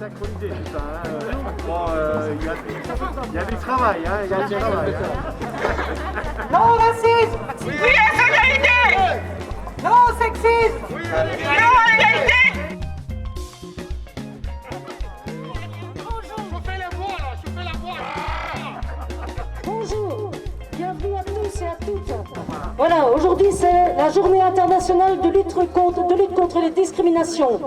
synchronisé tout ça. Bon, il y a du travail, hein, il y a du travail. Non racisme. Oui à la solidarité. Non sexisme. Non à l'égalité. Bonjour, bienvenue à tous et à toutes. Voilà, aujourd'hui c'est la journée internationale de lutte contre les discriminations.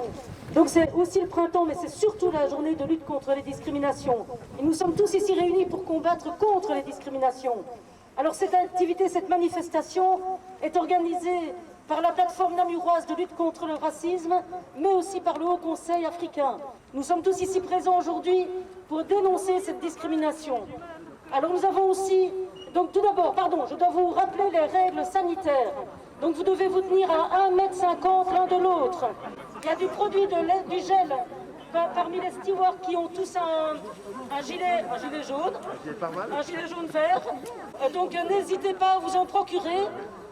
Donc c'est aussi le printemps, mais c'est surtout la journée de lutte contre les discriminations. Et nous sommes tous ici réunis pour combattre contre les discriminations. Alors cette activité, cette manifestation est organisée par la plateforme namuroise de lutte contre le racisme, mais aussi par le Haut Conseil africain. Nous sommes tous ici présents aujourd'hui pour dénoncer cette discrimination. Alors nous avons aussi, donc tout d'abord, pardon, je dois vous rappeler les règles sanitaires. Donc vous devez vous tenir à 1,50 m l'un de l'autre. Il y a du produit du gel parmi les stewards qui ont tous un gilet jaune, un gilet jaune vert. Donc n'hésitez pas à vous en procurer.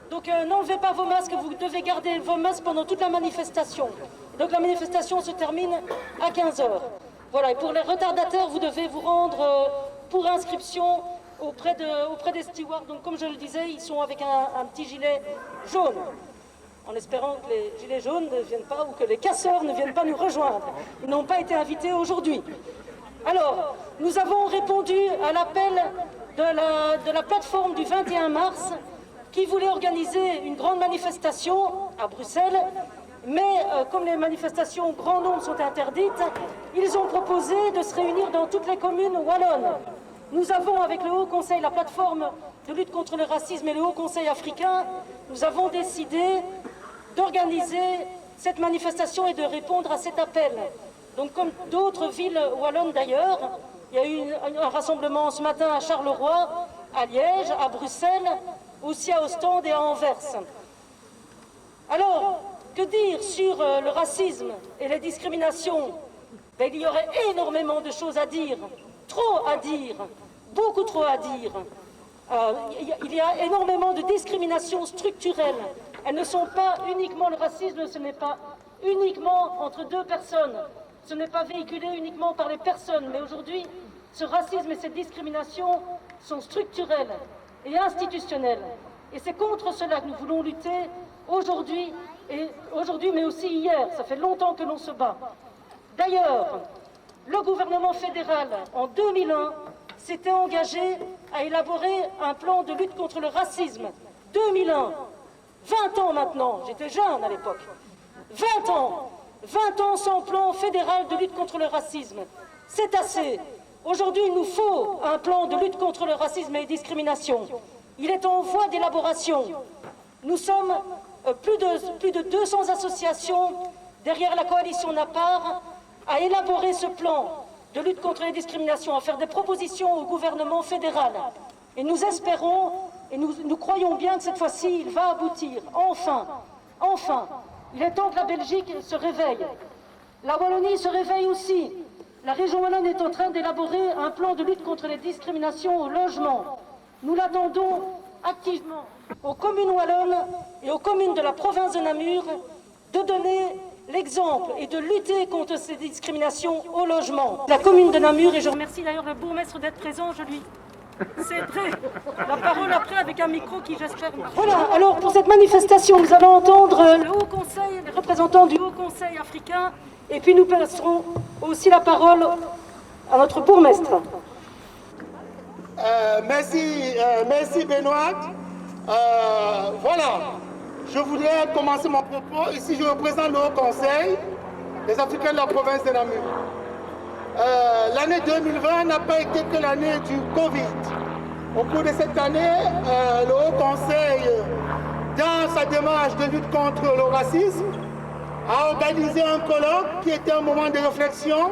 Donc n'enlevez pas vos masques, vous devez garder vos masques pendant toute la manifestation. Donc la manifestation se termine à 15 h. Voilà, et pour les retardataires, vous devez vous rendre pour inscription auprès des stewards. Donc comme je le disais, ils sont avec un petit gilet jaune, en espérant que les gilets jaunes ne viennent pas, ou que les casseurs ne viennent pas nous rejoindre. Ils n'ont pas été invités aujourd'hui. Alors, nous avons répondu à l'appel de la plateforme du 21 mars, qui voulait organiser une grande manifestation à Bruxelles, mais comme les manifestations au grand nombre sont interdites, ils ont proposé de se réunir dans toutes les communes wallonnes. Nous avons, avec le Haut Conseil, la plateforme de lutte contre le racisme et le Haut Conseil africain, nous avons décidé d'organiser cette manifestation et de répondre à cet appel. Donc comme d'autres villes wallonnes d'ailleurs, il y a eu un rassemblement ce matin à Charleroi, à Liège, à Bruxelles, aussi à Ostende et à Anvers. Alors, que dire sur le racisme et les discriminations? Il y aurait énormément de choses à dire, trop à dire, beaucoup trop à dire. Il y a énormément de discriminations structurelles. Elles ne sont pas uniquement le racisme, ce n'est pas uniquement entre deux personnes, ce n'est pas véhiculé uniquement par les personnes, mais aujourd'hui, ce racisme et cette discrimination sont structurelles et institutionnelles. Et c'est contre cela que nous voulons lutter aujourd'hui, mais aussi hier. Ça fait longtemps que l'on se bat. D'ailleurs, le gouvernement fédéral, en 2001, s'était engagé à élaborer un plan de lutte contre le racisme. 2001, 20 ans maintenant, j'étais jeune à l'époque. 20 ans sans plan fédéral de lutte contre le racisme. C'est assez. Aujourd'hui, il nous faut un plan de lutte contre le racisme et les discriminations. Il est en voie d'élaboration. Nous sommes plus de 200 associations derrière la coalition NAPAR à élaborer ce plan de lutte contre les discriminations, à faire des propositions au gouvernement fédéral. Et nous espérons, et nous croyons bien que cette fois-ci, il va aboutir. Enfin, il est temps que la Belgique se réveille. La Wallonie se réveille aussi. La région wallonne est en train d'élaborer un plan de lutte contre les discriminations au logement. Nous l'attendons activement aux communes wallonnes et aux communes de la province de Namur de donner l'exemple et de lutter contre ces discriminations au logement. La commune de Namur, et je remercie d'ailleurs le bourgmestre d'être présent, je lui céderai la parole après avec un micro qui j'espère. Voilà, alors pour cette manifestation, nous allons entendre le Haut Conseil, les représentants du Haut Conseil africain, et puis nous passerons aussi la parole à notre bourgmestre. Merci Benoît. Voilà, je voudrais commencer mon propos. Ici, je représente le Haut Conseil des Africains de la province de Namur. L'année 2020 n'a pas été que l'année du Covid. Au cours de cette année, le Haut Conseil dans sa démarche de lutte contre le racisme, a organisé un colloque qui était un moment de réflexion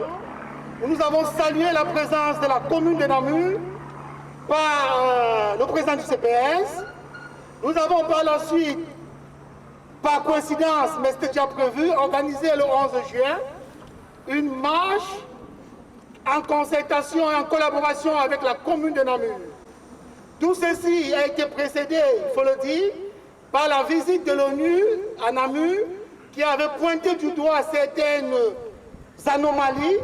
où nous avons salué la présence de la commune de Namur par le président du CPS. Nous avons par la suite, par coïncidence, mais c'était déjà prévu, organisé le 11 juin, une marche en concertation et en collaboration avec la commune de Namur. Tout ceci a été précédé, il faut le dire, par la visite de l'ONU à Namur, qui avait pointé du doigt certaines anomalies.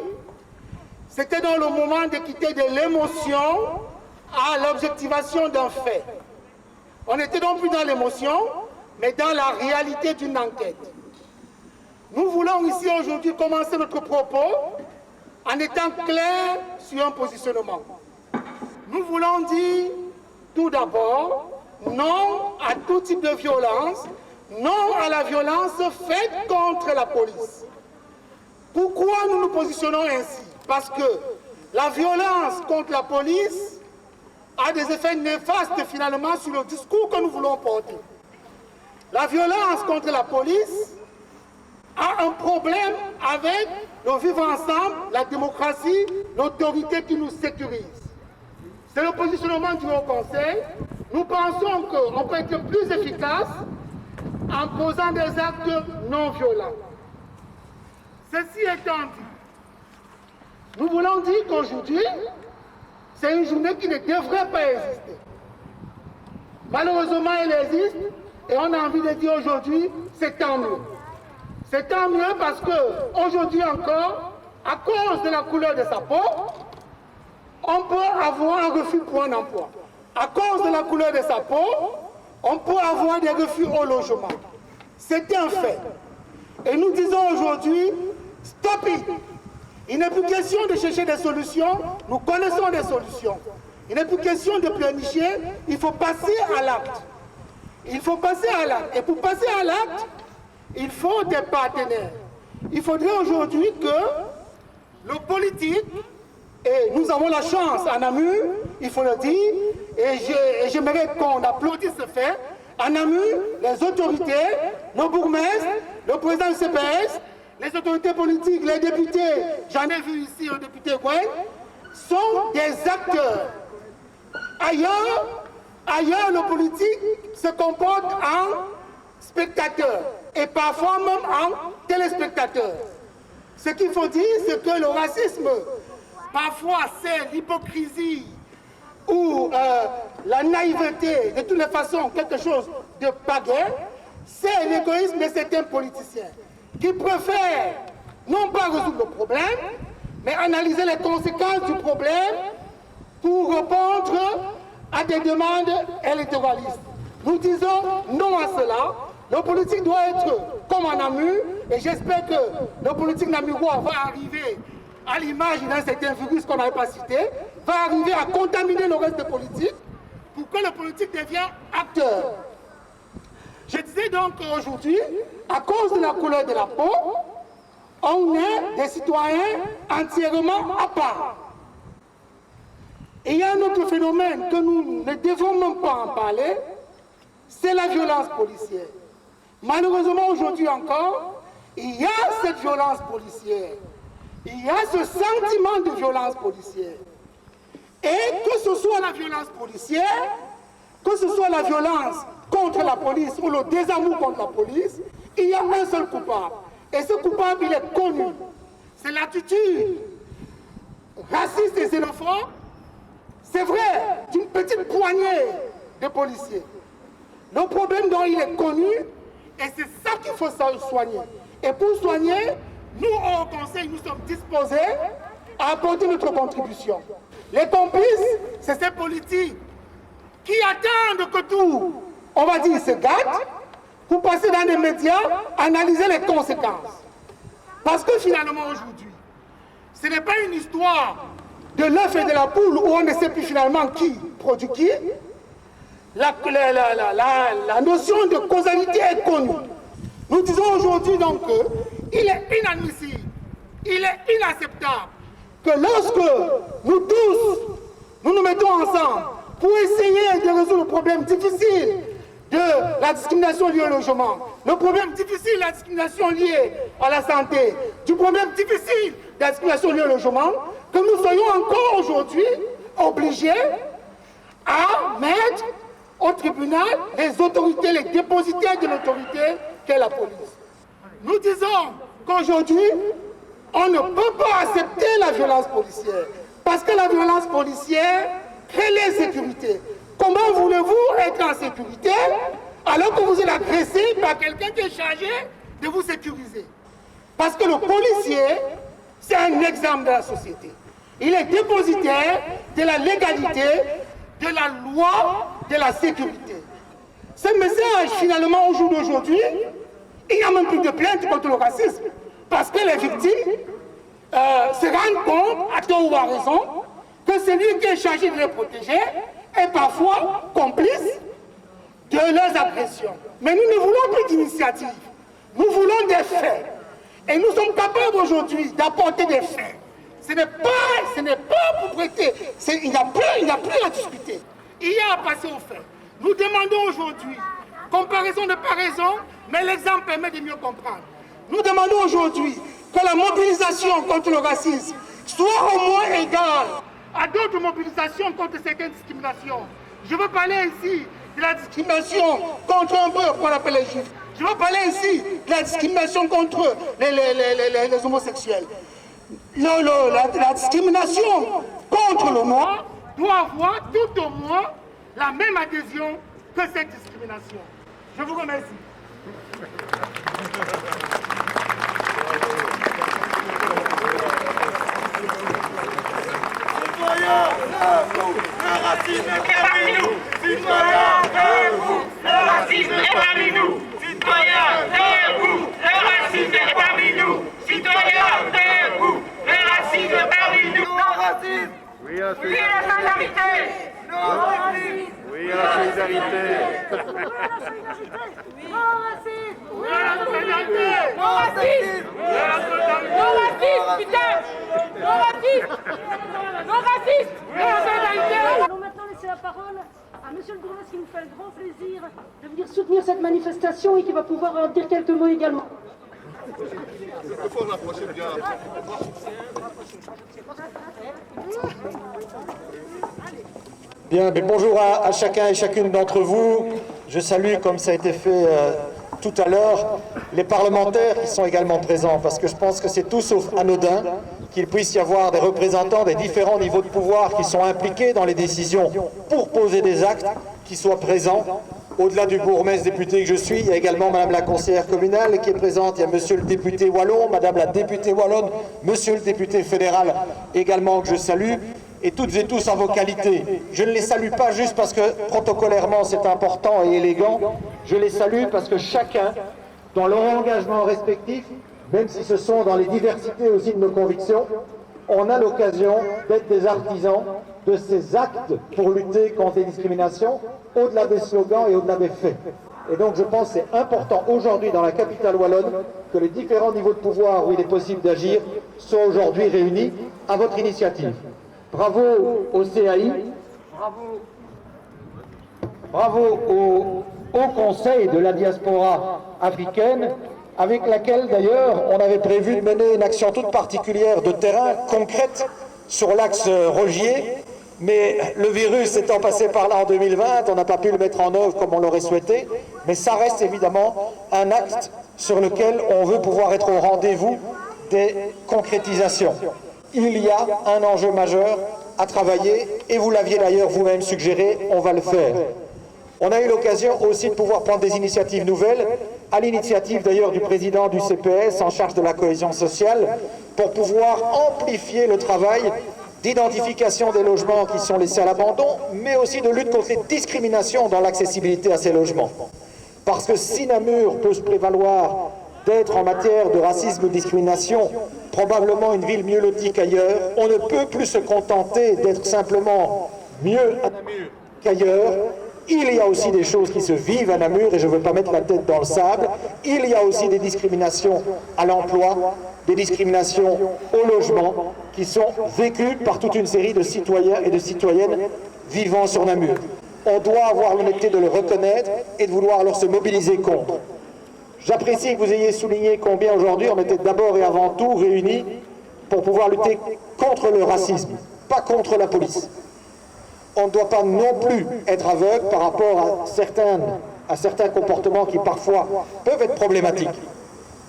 C'était dans le moment de quitter de l'émotion à l'objectivation d'un fait. On n'était donc plus dans l'émotion, mais dans la réalité d'une enquête. Nous voulons ici aujourd'hui commencer notre propos en étant clairs sur un positionnement. Nous voulons dire tout d'abord non à tout type de violence, non à la violence faite contre la police. Pourquoi nous nous positionnons ainsi? Parce que la violence contre la police a des effets néfastes finalement sur le discours que nous voulons porter. La violence contre la police a un problème avec le vivre ensemble, la démocratie, l'autorité qui nous sécurise. C'est le positionnement du Haut Conseil. Nous pensons qu'on peut être plus efficace en posant des actes non violents. Ceci étant dit, nous voulons dire qu'aujourd'hui, c'est une journée qui ne devrait pas exister. Malheureusement, elle existe et on a envie de dire aujourd'hui, c'est tant mieux. C'est tant mieux parce qu'aujourd'hui encore, à cause de la couleur de sa peau, on peut avoir un refus pour un emploi. À cause de la couleur de sa peau, on peut avoir des refus au logement. C'est un fait. Et nous disons aujourd'hui, stop it. Il n'est plus question de chercher des solutions, nous connaissons des solutions. Il n'est plus question de planifier, il faut passer à l'acte. Il faut passer à l'acte. Et pour passer à l'acte, il faut des partenaires. Il faudrait aujourd'hui que le politique, et nous avons la chance à Namur, il faut le dire, et j'aimerais qu'on applaudisse ce fait, à Namur, les autorités, nos bourgmestres, le président du CPS, les autorités politiques, les députés, j'en ai vu ici un député Gwen, sont des acteurs. Ailleurs, le politique se comporte en spectateur et parfois même en téléspectateur. Ce qu'il faut dire, c'est que le racisme, parfois c'est l'hypocrisie ou la naïveté, de toutes les façons, quelque chose de païen, c'est l'égoïsme de certains politiciens qui préfèrent non pas résoudre le problème, mais analyser les conséquences du problème pour répondre à des demandes électoralistes. Nous disons non à cela. Le politique doit être comme en Namur, et j'espère que le politique namurois va arriver à l'image d'un certain virus qu'on n'avait pas cité, va arriver à contaminer le reste des politiques pour que le politique devienne acteur. Je disais donc qu'aujourd'hui, à cause de la couleur de la peau, on est des citoyens entièrement à part. Et il y a un autre phénomène que nous ne devons même pas en parler, c'est la violence policière. Malheureusement, aujourd'hui encore, il y a cette violence policière. Il y a ce sentiment de violence policière. Et que ce soit la violence policière, que ce soit la violence contre la police ou le désamour contre la police, il y a un seul coupable. Et ce coupable, il est connu. C'est l'attitude raciste et xénophobe. C'est vrai, d'une petite poignée de policiers. Le problème dont il est connu, et c'est ça qu'il faut soigner. Et pour soigner, nous, au Conseil, nous sommes disposés à apporter notre contribution. Les complices, c'est ces politiques qui attendent que tout, on va dire, se gâte, pour passer dans les médias, analyser les conséquences. Parce que finalement, aujourd'hui, ce n'est pas une histoire de l'œuf et de la poule où on ne sait plus finalement qui produit qui. La notion de causalité est connue. Nous disons aujourd'hui donc qu'il est inadmissible, il est inacceptable que lorsque nous tous, nous nous mettons ensemble pour essayer de résoudre le problème difficile de la discrimination liée au logement, le problème difficile de la discrimination liée à la santé, du problème difficile de la discrimination liée au logement, que nous soyons encore aujourd'hui obligés à mettre au tribunal les autorités, les dépositaires de l'autorité qu'est la police. Nous disons qu'aujourd'hui, on ne peut pas accepter la violence policière, parce que la violence policière crée l'insécurité. Comment voulez-vous être en sécurité alors que vous êtes agressé par quelqu'un qui est chargé de vous sécuriser? Parce que le policier, c'est un exemple de la société. Il est dépositaire de la légalité, de la loi, de la sécurité. Ce message, finalement, au jour d'aujourd'hui, il n'y a même plus de plainte contre le racisme. Parce que les victimes se rendent compte, à tort ou à raison, que celui qui est chargé de les protéger est parfois complice de leurs agressions. Mais nous ne voulons plus d'initiatives. Nous voulons des faits. Et nous sommes capables aujourd'hui d'apporter des faits. Ce n'est pas pour prêter. Il n'y a plus à discuter. Il y a à passer aux faits. Nous demandons aujourd'hui, comparaison de pas raison, mais l'exemple permet de mieux comprendre. Nous demandons aujourd'hui que la mobilisation contre le racisme soit au moins égale à d'autres mobilisations contre certaines discriminations. Je veux parler ici de la discrimination contre un peu qu'on appelle les juifs. Je veux parler ici de la discrimination contre les homosexuels. La discrimination contre le noir doit avoir tout au moins la même adhésion que cette discrimination. Je vous remercie. Citoyens, debout, le racisme est parmi nous. Citoyens, debout, le racisme est parmi nous. Citoyens, debout, le racisme est parmi nous. Citoyens, debout, le racisme est parmi nous. Non racisme. Oui à la solidarité. Non racisme. Oui à la solidarité. Non racisme. Oui à la solidarité. Non racisme. Non racisme, putain. Non racisme. Non racisme. Nous allons maintenant laisser la parole à Monsieur le bourgmestre qui nous fait un grand plaisir de venir soutenir cette manifestation et qui va pouvoir en dire quelques mots également. Bien, mais bonjour à chacun et chacune d'entre vous. Je salue, comme ça a été fait tout à l'heure, les parlementaires qui sont également présents, parce que je pense que c'est tout sauf anodin qu'il puisse y avoir des représentants des différents niveaux de pouvoir qui sont impliqués dans les décisions pour poser des actes, qui soient présents. Au-delà du bourgmestre député que je suis, il y a également Madame la conseillère communale qui est présente, il y a Monsieur le député wallon, Madame la députée wallonne, Monsieur le député fédéral également que je salue, et toutes et tous en vos qualités. Je ne les salue pas juste parce que protocolairement c'est important et élégant, je les salue parce que chacun, dans leur engagement respectif, même si ce sont dans les diversités aussi de nos convictions, on a l'occasion d'être des artisans de ces actes pour lutter contre les discriminations, au-delà des slogans et au-delà des faits. Et donc je pense que c'est important aujourd'hui dans la capitale wallonne que les différents niveaux de pouvoir où il est possible d'agir soient aujourd'hui réunis à votre initiative. Bravo au CAI, bravo au Haut Conseil de la diaspora africaine, avec laquelle d'ailleurs on avait prévu de mener une action toute particulière de terrain, concrète, sur l'axe Rogier, mais le virus étant passé par là en 2020, on n'a pas pu le mettre en œuvre comme on l'aurait souhaité, mais ça reste évidemment un acte sur lequel on veut pouvoir être au rendez-vous des concrétisations. Il y a un enjeu majeur à travailler, et vous l'aviez d'ailleurs vous-même suggéré, on va le faire. On a eu l'occasion aussi de pouvoir prendre des initiatives nouvelles, à l'initiative d'ailleurs du président du CPS en charge de la cohésion sociale, pour pouvoir amplifier le travail d'identification des logements qui sont laissés à l'abandon, mais aussi de lutte contre les discriminations dans l'accessibilité à ces logements. Parce que si Namur peut se prévaloir d'être en matière de racisme ou de discrimination probablement une ville mieux lotie qu'ailleurs, on ne peut plus se contenter d'être simplement mieux à Namur qu'ailleurs. Il y a aussi des choses qui se vivent à Namur, et je ne veux pas mettre la tête dans le sable. Il y a aussi des discriminations à l'emploi, des discriminations au logement, qui sont vécues par toute une série de citoyens et de citoyennes vivant sur Namur. on doit avoir l'honnêteté de le reconnaître et de vouloir alors se mobiliser contre. J'apprécie que vous ayez souligné combien aujourd'hui on était d'abord et avant tout réunis pour pouvoir lutter contre le racisme, pas contre la police. On ne doit pas non plus être aveugle par rapport à certains comportements qui parfois peuvent être problématiques,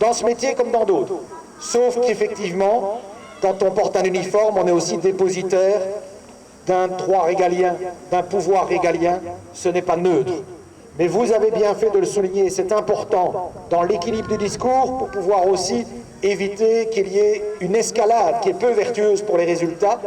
dans ce métier comme dans d'autres. Sauf qu'effectivement, quand on porte un uniforme, on est aussi dépositaire d'un droit régalien, d'un pouvoir régalien, ce n'est pas neutre. Mais vous avez bien fait de le souligner, c'est important dans l'équilibre du discours pour pouvoir aussi éviter qu'il y ait une escalade qui est peu vertueuse pour les résultats.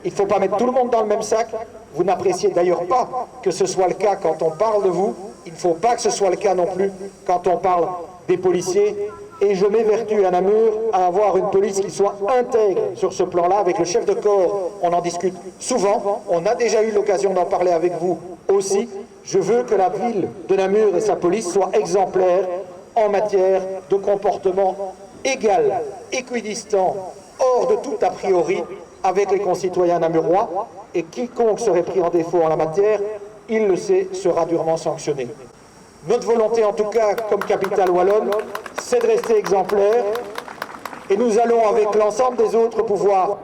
Il ne faut pas mettre tout le monde dans le même sac. Vous n'appréciez d'ailleurs pas que ce soit le cas quand on parle de vous. Il ne faut pas que ce soit le cas non plus quand on parle des policiers. Et je m'évertue à Namur à avoir une police qui soit intègre sur ce plan-là. Avec le chef de corps, on en discute souvent. On a déjà eu l'occasion d'en parler avec vous aussi. Je veux que la ville de Namur et sa police soient exemplaires en matière de comportement égal, équidistant, hors de tout a priori avec les concitoyens namurois. Et quiconque serait pris en défaut en la matière, il le sait, sera durement sanctionné. Notre volonté, en tout cas, comme capitale wallonne, c'est de rester exemplaire. Et nous allons, avec l'ensemble des autres pouvoirs,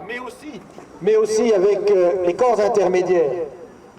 mais aussi avec les corps intermédiaires,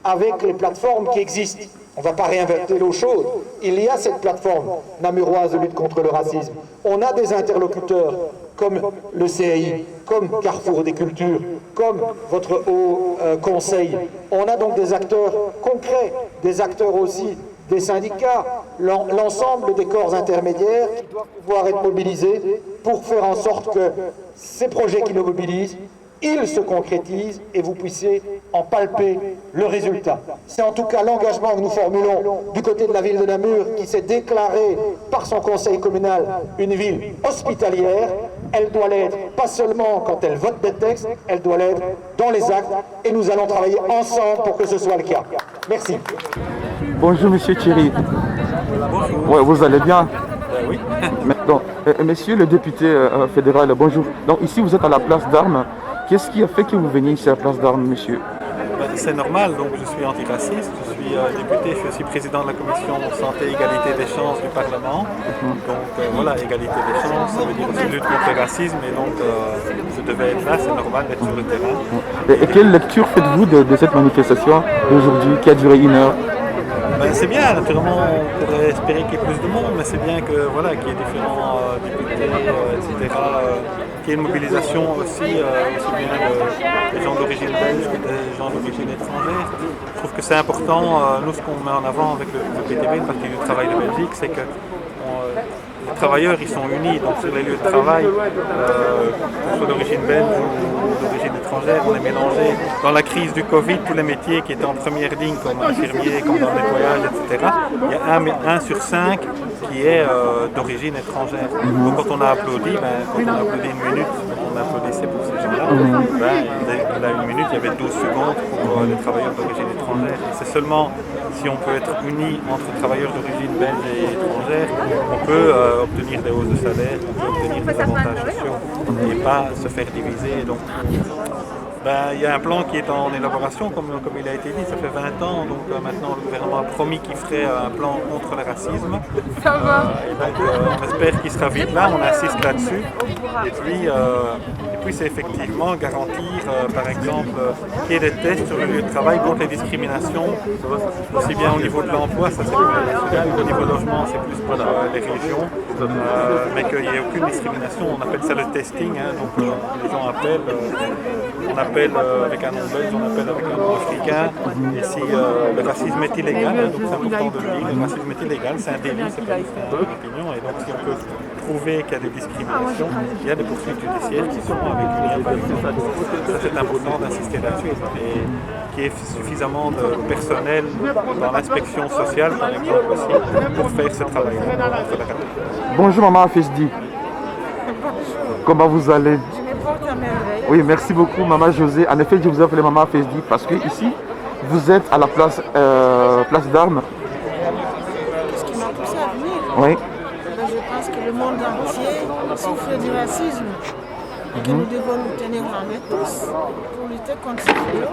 avec les plateformes qui existent. On ne va pas réinventer l'eau chaude. Il y a cette plateforme namuroise de lutte contre le racisme. On a des interlocuteurs comme le CAI, comme Carrefour des Cultures, comme votre Haut Conseil. On a donc des acteurs concrets, des acteurs aussi des syndicats, l'ensemble des corps intermédiaires qui doivent pouvoir être mobilisés pour faire en sorte que ces projets qui nous mobilisent, ils se concrétisent et vous puissiez en palper le résultat. C'est en tout cas l'engagement que nous formulons du côté de la ville de Namur qui s'est déclarée par son conseil communal une ville hospitalière. Elle doit l'être pas seulement quand elle vote des textes, elle doit l'être dans les actes et nous allons travailler ensemble pour que ce soit le cas. Merci. Bonjour Monsieur Thierry. Bonjour. Ouais, vous allez bien? Oui. Donc, Monsieur le député fédéral, bonjour. Donc ici vous êtes à la place d'Armes. Qu'est-ce qui a fait que vous veniez ici à la place d'Armes, monsieur? C'est normal, donc je suis antiraciste, je suis député, je suis aussi président de la commission santé, égalité des chances du Parlement. Donc voilà, égalité des chances, ça veut dire aussi lutte contre le racisme et donc je devais être là, c'est normal d'être sur le terrain. Et quelle lecture faites-vous de cette manifestation d'aujourd'hui qui a duré 1 heure? C'est bien, naturellement on pourrait espérer qu'il y ait plus de monde, mais c'est bien que voilà, qu'il y ait différents députés, etc. Qu'il y ait une mobilisation aussi bien des gens d'origine belge que des gens d'origine étrangère. Je trouve que c'est important, nous ce qu'on met en avant avec le PTB, le Parti du Travail de Belgique, c'est que les travailleurs ils sont unis, donc sur les lieux de travail, que ce soit d'origine belge ou d'origine étrangère, on est mélangés. Dans la crise du Covid, tous les métiers qui étaient en première ligne, comme infirmier, comme dans le nettoyage, etc., il y a 1 sur 5 qui est d'origine étrangère. Donc quand on a applaudi, quand on a applaudi 1 minute, on applaudissait pour ces gens-là, là 1 minute, il y avait 12 secondes pour les travailleurs d'origine étrangère. Et c'est seulement si on peut être unis entre travailleurs d'origine belge et étrangère, on peut obtenir des hausses de salaire, on peut obtenir des avantages sociaux et pas se faire diviser. Donc, il y a un plan qui est en élaboration, comme il a été dit, ça fait 20 ans, donc maintenant le gouvernement a promis qu'il ferait un plan contre le racisme. Ça va. Et donc on espère qu'il sera vite là, on insiste là-dessus. Et puis c'est effectivement garantir, par exemple, qu'il y ait des tests sur le lieu de travail contre les discriminations, aussi bien au niveau de l'emploi, ça c'est le niveau national, au niveau logement c'est plus pour les régions, mais qu'il n'y ait aucune discrimination, on appelle ça le testing, donc les gens appellent, on appelle avec un nom belge, on appelle avec un nom africain, et si le racisme est illégal, donc c'est important de le dire, le racisme est illégal, c'est un délit, c'est pas juste une opinion, et donc si on peut prouver qu'il y a des discriminations, il y a des poursuites judiciaires qui sont avec une ça c'est important d'insister là-dessus, et qu'il y ait suffisamment de personnel dans l'inspection sociale, par exemple, aussi, pour faire ce travail-là. Bonjour Maman Fesdi. Comment vous allez? Oui, merci beaucoup Maman José. En effet, je vous appelle Maman Fesdi parce que ici, vous êtes à la place d'Armes. Ce qui m'a poussé à venir, oui. je pense que le monde entier souffre du racisme. et que nous devons nous tenir la main tous pour lutter contre ce fléau.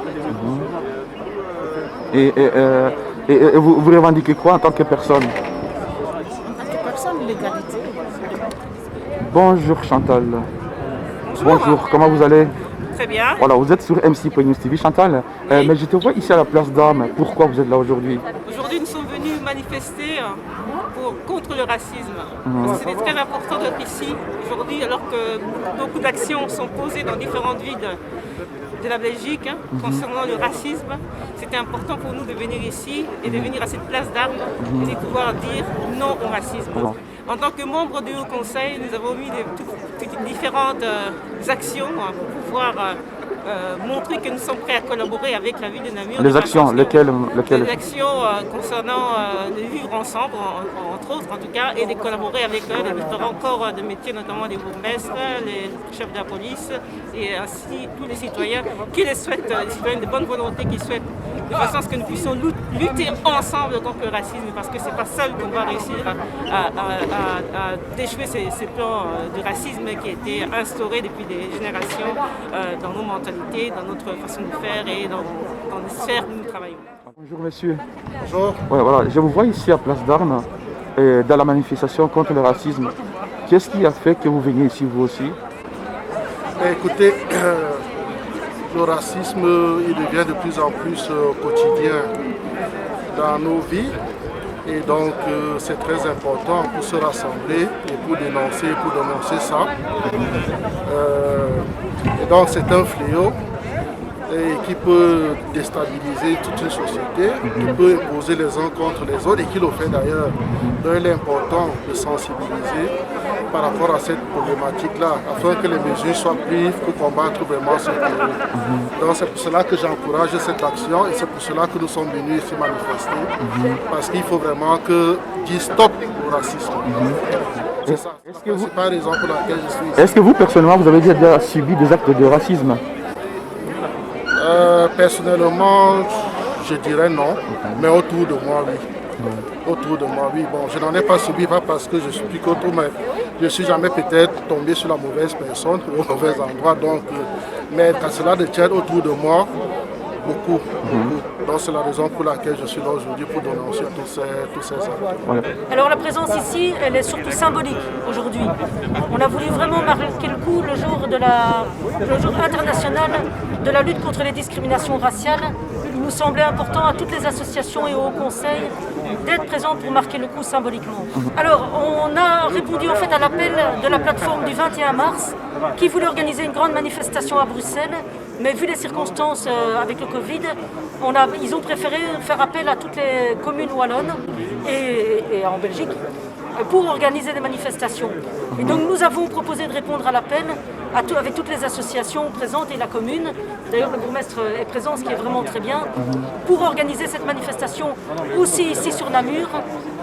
Et vous revendiquez quoi en tant que personne? En tant que personne, l'égalité. Bonjour Chantal. Bonjour, comment vous allez? Très bien. Voilà, vous êtes sur MC News TV. Chantal, Oui. mais je te vois ici à la place d'Armes. Pourquoi vous êtes là aujourd'hui? Aujourd'hui, nous sommes venus manifester contre le racisme. C'est très important d'être ici aujourd'hui, alors que beaucoup d'actions sont posées dans différentes villes de la Belgique concernant le racisme. C'était important pour nous de venir ici et de venir à cette place d'Armes et de pouvoir dire non au racisme. En tant que membre du Haut Conseil, nous avons mis différentes actions pour pouvoir montrer que nous sommes prêts à collaborer avec la ville de Namur. Les actions, lesquelles? Les actions concernant le vivre ensemble, entre autres en tout cas, et de collaborer avec les différents corps de métiers, notamment les bourgmestres, les chefs de la police, et ainsi tous les citoyens qui les souhaitent, les citoyens de bonne volonté qui souhaitent, de façon à ce que nous puissions lutter ensemble contre le racisme, parce que c'est pas seul qu'on va réussir à déjouer ces plans de racisme qui a été instaurés depuis des générations dans nos mentalités, dans notre façon de faire et dans les sphères où nous travaillons. Bonjour monsieur. Bonjour. Ouais, voilà, je vous vois ici à Place d'Armes, dans la manifestation contre le racisme. Qu'est-ce qui a fait que vous veniez ici vous aussi? Écoutez, le racisme, il devient de plus en plus quotidien dans nos vies. Et donc, c'est très important pour se rassembler et pour dénoncer ça. Et donc, c'est un fléau qui peut déstabiliser toute une société, qui peut imposer les uns contre les autres et qui le fait d'ailleurs. Donc, il est important de sensibiliser par rapport à cette problématique-là, afin que les mesures soient prises pour combattre vraiment ce fléau. Donc, c'est pour cela que j'encourage cette action et c'est pour cela que nous sommes venus ici manifester, parce qu'il faut vraiment dire stop au racisme. C'est ça. C'est pas la raison pour laquelle je suis ici. Est-ce que vous, personnellement, vous avez déjà subi des actes de racisme? Personnellement, je dirais non, mais autour de moi, oui. Autour de moi, oui. Bon, je n'en ai pas subi, pas parce que je suis plus qu'autour, mais je ne suis jamais peut-être tombé sur la mauvaise personne, au mauvais endroit. Donc, mais quand cela de tient autour de moi, beaucoup. Donc c'est la raison pour laquelle je suis là aujourd'hui, pour dénoncer tous ces actes. Alors la présence ici, elle est surtout symbolique aujourd'hui. On a voulu vraiment marquer le coup le jour international de la lutte contre les discriminations raciales. Il nous semblait important à toutes les associations et au Haut Conseil d'être présents pour marquer le coup symboliquement. Alors on a répondu en fait à l'appel de la plateforme du 21 mars qui voulait organiser une grande manifestation à Bruxelles, mais vu les circonstances avec le Covid, ils ont préféré faire appel à toutes les communes wallonnes et en Belgique pour organiser des manifestations. Et donc nous avons proposé de répondre à l'appel avec toutes les associations présentes et la commune. D'ailleurs le bourgmestre est présent, ce qui est vraiment très bien, pour organiser cette manifestation aussi ici sur Namur,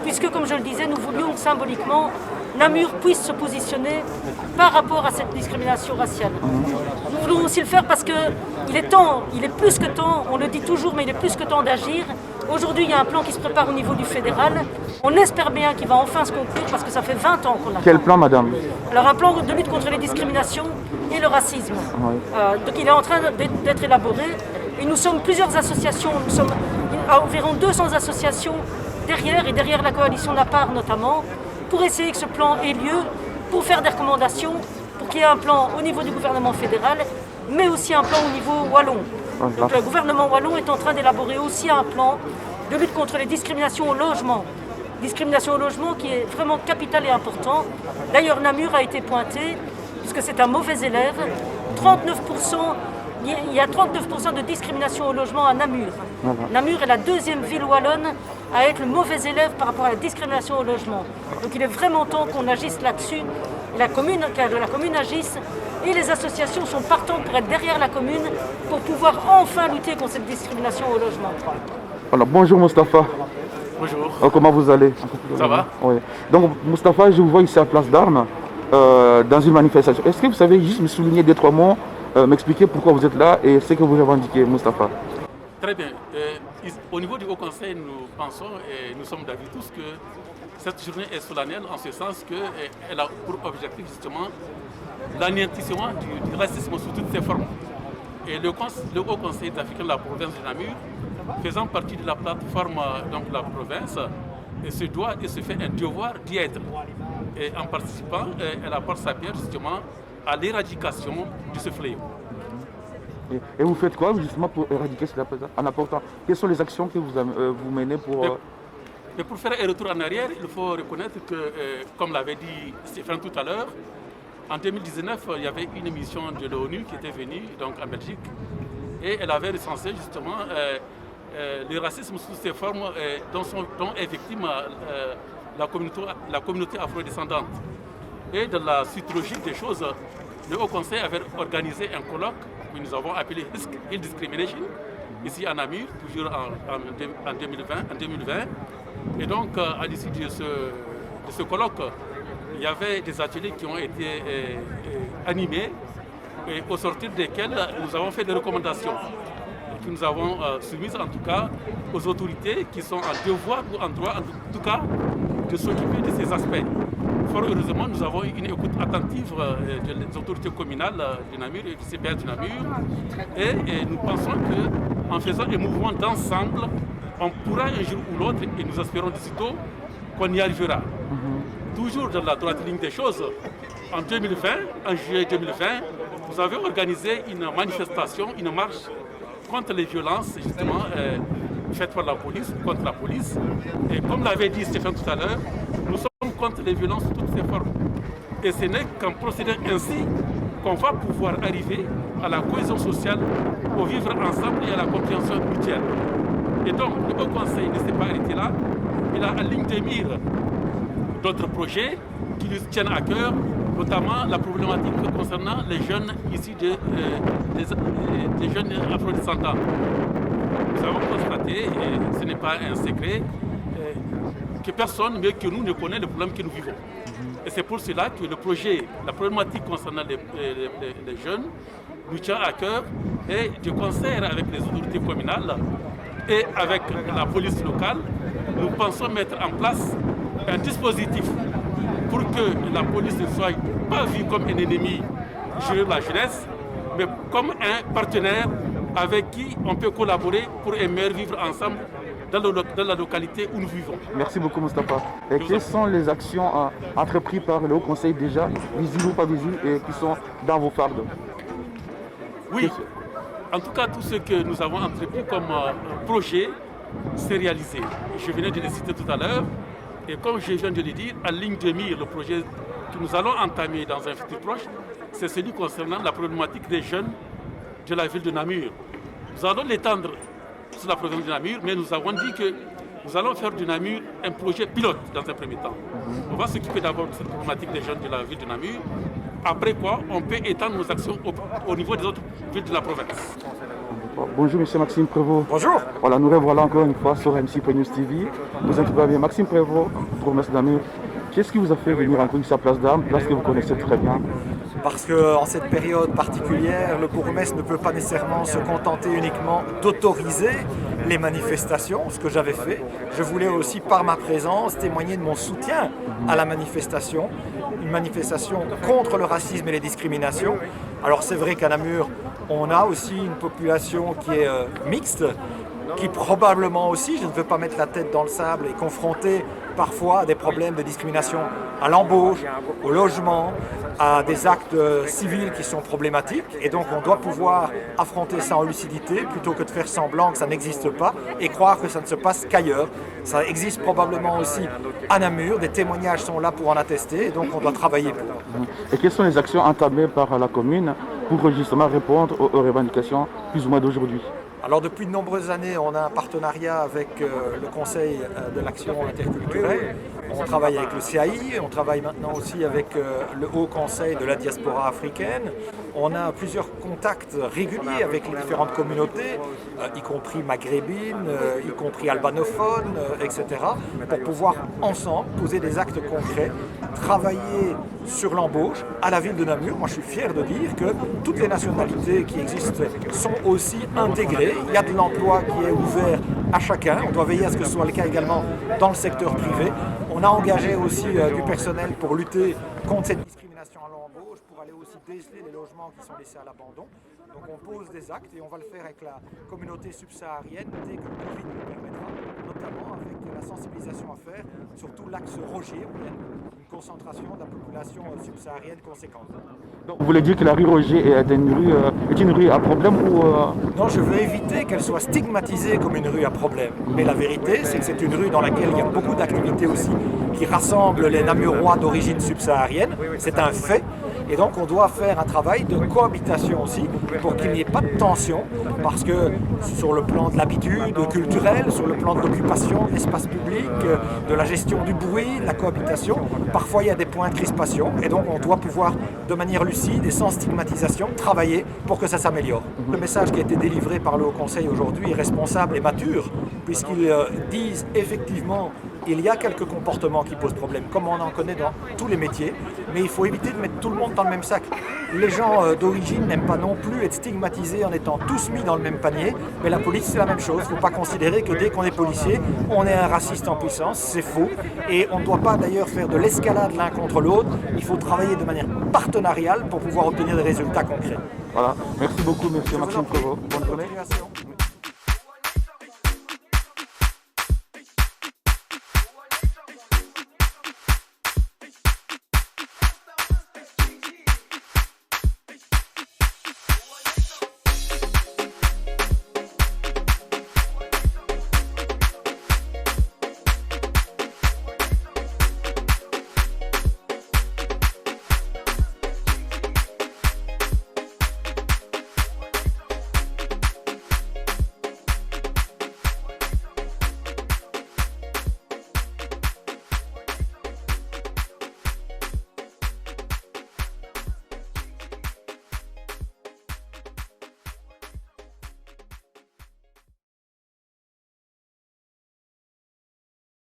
puisque comme je le disais, nous voulions symboliquement Namur puisse se positionner par rapport à cette discrimination raciale. Nous voulons aussi le faire parce qu'il est temps, il est plus que temps, on le dit toujours, mais il est plus que temps d'agir. Aujourd'hui, il y a un plan qui se prépare au niveau du fédéral. On espère bien qu'il va enfin se conclure parce que ça fait 20 ans qu'on l'a. Quel plan, madame? Alors, un plan de lutte contre les discriminations et le racisme. Donc, il est en train d'être élaboré. Et nous sommes plusieurs associations, nous sommes à environ 200 associations derrière la coalition NAPAR notamment, pour essayer que ce plan ait lieu, pour faire des recommandations, pour qu'il y ait un plan au niveau du gouvernement fédéral, mais aussi un plan au niveau wallon. Donc le gouvernement wallon est en train d'élaborer aussi un plan de lutte contre les discriminations au logement. Discrimination au logement qui est vraiment capitale et important. D'ailleurs, Namur a été pointé, puisque c'est un mauvais élève. 39%, il y a 39% de discrimination au logement à Namur. Namur est la deuxième ville wallonne à être le mauvais élève par rapport à la discrimination au logement. Donc il est vraiment temps qu'on agisse là-dessus, que la commune agisse, et les associations sont partantes pour être derrière la commune pour pouvoir enfin lutter contre cette discrimination au logement. Alors, bonjour Moustapha. Bonjour. Comment vous allez? Ça va? Oui. Donc Moustapha, je vous vois ici à Place d'Armes, dans une manifestation. Est-ce que vous savez juste me souligner 2-3 mots, m'expliquer pourquoi vous êtes là et ce que vous revendiquez, Moustapha? Très bien. Au niveau du Haut Conseil, nous pensons et nous sommes d'avis tous que cette journée est solennelle en ce sens qu'elle a pour objectif justement l'anéantissement du racisme sous toutes ses formes. Et le Haut Conseil africain de la province de Namur, faisant partie de la plateforme donc de la province, se doit et se fait un devoir d'y être. Et en participant, elle apporte sa pierre justement à l'éradication de ce fléau. Et vous faites quoi justement pour éradiquer cela en apportant? Quelles sont les actions que vous menez pour... Mais pour faire un retour en arrière, il faut reconnaître que, comme l'avait dit Stéphane tout à l'heure, en 2019, il y avait une mission de l'ONU qui était venue donc, en Belgique et elle avait recensé justement le racisme sous ses formes dont est victime la communauté afrodescendante. Et dans la suite logique des choses, le Haut Conseil avait organisé un colloque que nous avons appelé Risk and Discrimination, ici à Namur, toujours en 2020. Et donc, à l'issue de ce colloque, il y avait des ateliers qui ont été animés et au sortir desquels nous avons fait des recommandations que nous avons soumises en tout cas aux autorités qui sont en devoir ou en droit en tout cas de s'occuper de ces aspects. Fort heureusement, nous avons eu une écoute attentive des autorités communales du Namur et du CPA du Namur et nous pensons qu'en faisant un mouvement d'ensemble, on pourra un jour ou l'autre, et nous espérons d'ici tôt, qu'on y arrivera. Toujours dans la droite ligne des choses, en juillet 2020, vous avez organisé une manifestation, une marche contre les violences justement faites par la police, contre la police. Et comme l'avait dit Stéphane tout à l'heure, nous sommes contre les violences sous toutes ses formes. Et ce n'est qu'en procédant ainsi qu'on va pouvoir arriver à la cohésion sociale, au vivre ensemble et à la compréhension mutuelle. Et donc, le Haut Conseil ne s'est pas arrêté là. Il a en ligne de mire d'autres projets qui nous tiennent à cœur, notamment la problématique concernant les jeunes issus des jeunes afrodescendants. Nous avons constaté, et ce n'est pas un secret, que personne mieux que nous ne connaît le problème que nous vivons. Et c'est pour cela que la problématique concernant les jeunes nous tient à cœur et de concert avec les autorités communales et avec la police locale, nous pensons mettre en place un dispositif pour que la police ne soit pas vue comme un ennemi de la jeunesse, mais comme un partenaire avec qui on peut collaborer pour un meilleur vivre ensemble dans la localité où nous vivons. Merci beaucoup Moustapha. Et quelles sont les actions entreprises par le Haut Conseil déjà, visibles ou pas visibles, et qui sont dans vos fardes? Oui, en tout cas tout ce que nous avons entrepris comme projet, c'est réalisé. Je venais de le citer tout à l'heure, et comme je viens de le dire, en ligne de mire, le projet que nous allons entamer dans un futur proche, c'est celui concernant la problématique des jeunes de la ville de Namur. Nous allons l'étendre sur la province de Namur, mais nous avons dit que nous allons faire de Namur un projet pilote dans un premier temps. On va s'occuper d'abord de cette problématique des jeunes de la ville de Namur, après quoi on peut étendre nos actions au niveau des autres villes de la province. Bonjour M. Maxime Prévost. Bonjour. Voilà, nous revoilà encore une fois sur MC News TV. Vous inquiétez pas bien. Maxime Prévost, bourgmestre Namur, qu'est-ce qui vous a fait venir encore ici à Place d'Armes, place que vous connaissez très bien? Parce qu'en cette période particulière, le bourgmestre ne peut pas nécessairement se contenter uniquement d'autoriser les manifestations, ce que j'avais fait. Je voulais aussi, par ma présence, témoigner de mon soutien à la manifestation, une manifestation contre le racisme et les discriminations. Alors c'est vrai qu'à Namur, on a aussi une population qui est mixte, qui probablement aussi, je ne veux pas mettre la tête dans le sable, est confrontée parfois à des problèmes de discrimination à l'embauche, au logement, à des actes civils qui sont problématiques. Et donc on doit pouvoir affronter ça en lucidité plutôt que de faire semblant que ça n'existe pas et croire que ça ne se passe qu'ailleurs. Ça existe probablement aussi à Namur, des témoignages sont là pour en attester et donc on doit travailler pour. Et quelles sont les actions entamées par la commune pour justement répondre aux revendications plus ou moins d'aujourd'hui? Alors depuis de nombreuses années, on a un partenariat avec le Conseil de l'action interculturelle. On travaille avec le CAI, on travaille maintenant aussi avec le Haut Conseil de la diaspora africaine. On a plusieurs contacts réguliers avec les différentes communautés, y compris maghrébines, y compris albanophones, etc. pour pouvoir ensemble poser des actes concrets, travailler sur l'embauche à la ville de Namur. Moi je suis fier de dire que toutes les nationalités qui existent sont aussi intégrées. Il y a de l'emploi qui est ouvert à chacun. On doit veiller à ce que ce soit le cas également dans le secteur privé. On a engagé aussi du personnel pour lutter contre cette discrimination à l'embauche, pour aller aussi déceler les logements qui sont laissés à l'abandon. Donc on pose des actes et on va le faire avec la communauté subsaharienne dès que le Covid le permettra, notamment avec la sensibilisation à faire sur tout l'axe Rogier, où il y a une concentration de la population subsaharienne conséquente. Donc vous voulez dire que la rue Rogier est une rue à problème ou... Non, je veux éviter qu'elle soit stigmatisée comme une rue à problème. Mais la vérité, c'est que c'est une rue dans laquelle il y a beaucoup d'activités aussi qui rassemblent les Namurois d'origine subsaharienne. C'est un fait. Et donc on doit faire un travail de cohabitation aussi pour qu'il n'y ait pas de tension, parce que sur le plan de l'habitude culturelle, sur le plan de l'occupation de l'espace public, de la gestion du bruit, de la cohabitation, parfois il y a des points de crispation et donc on doit pouvoir de manière lucide et sans stigmatisation travailler pour que ça s'améliore. Le message qui a été délivré par le Haut Conseil aujourd'hui est responsable et mature, puisqu'ils disent effectivement il y a quelques comportements qui posent problème, comme on en connaît dans tous les métiers, mais il faut éviter de mettre tout le monde dans le même sac. Les gens d'origine n'aiment pas non plus être stigmatisés en étant tous mis dans le même panier, mais la police c'est la même chose. Il ne faut pas considérer que dès qu'on est policier, on est un raciste en puissance, c'est faux. Et on ne doit pas d'ailleurs faire de l'escalade l'un contre l'autre, il faut travailler de manière partenariale pour pouvoir obtenir des résultats concrets. Voilà, merci beaucoup monsieur Maxime Prévost. Bonne journée.